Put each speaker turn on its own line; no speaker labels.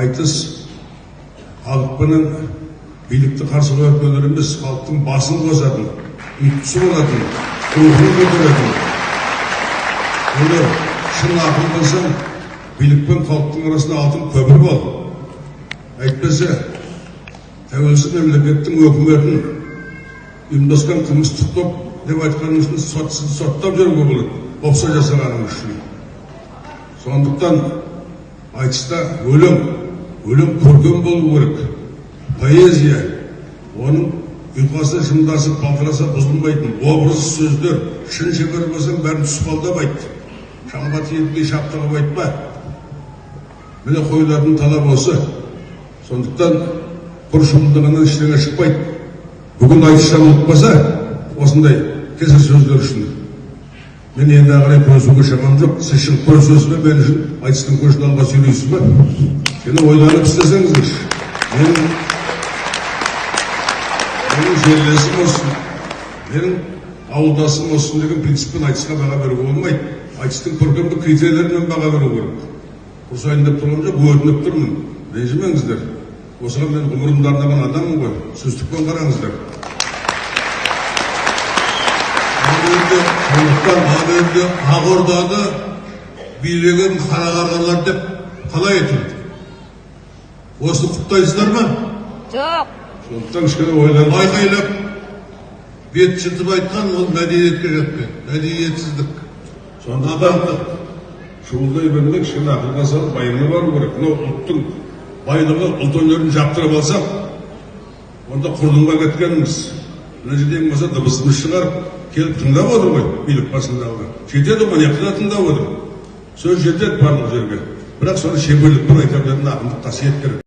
айтыс халықпенен билікті қарсы қоятын емес, халықтың басын қосатын, ұйытқысы болатын, рухын көтеретін. Оны шын ақыл болсаң, билік пен халықтың арасында алтын көпір бол. Әйтпесе, тәуелсіз мемлекеттің өкіметін ұйымдасқан қылмыстық топ деп айтқаным үшін соттап жүруге болады, опса жасағаным үшін. Сондықтан айтыста өлең көркем болу керек. Поэзия, оның ұйқасы жымдасып балтыраса бұзылмайтын образы сөздер, шын шебер болсаң бәрін тұспалдап айт. Шамға тиетпей шаптығып айтпа. Міне қойылатын талап осы. Сондықтан құр шымылдығынан ештеңе шықпайды. Бүгін айтыста ұлықпаса, осындай кесір сөздер үшін. Мен енді ағырай көзуге шамам жоқ. Сіз үшін көз сөзі мен үшін айтыстың көшін алға сөйлейсіз бе? Сені ойланып істесеңіздер. Менің жерлесім olsun, менің ауылдасым olsun деген принциппен айтысқа баға беруге болмайды. Айтыстың көркемдік критерийлерімен баға беру керек. Құрсайын деп тұрғым жоқ, өтініп тұрмын. Ренжімеңіздер. Осыған мен ғұмырымды арнаған адаммын ғой. Сөздікпен қараңыздар. Сондықтан әлемде Ақорданы билеген қара қарғалар деп қалай етілді? Осыны құптайсыздар ма?
Жоқ.
Сондықтан кішкене ойланып айқайлап, бет жыртып айтқан ол мәдениетке жетпейді. Мәдениетсіздік. Сондықтан шуылдай бермей кішкене ақылға салып байына бару керек. Мынау ұлттың байлығы, ұлт өнерін жаптырып алсақ, онда құрдымға кеткеніміз. Мына жерден болса дыбысымыз шығарып, келіп тыңдап отыр ғой, билік басындағы. Жетеді ғой, мына тыңдап отыр. Сөз жетеді барлық жерге. Бірақ соны шеберлікпен айта білетін ақындық қасиет керек.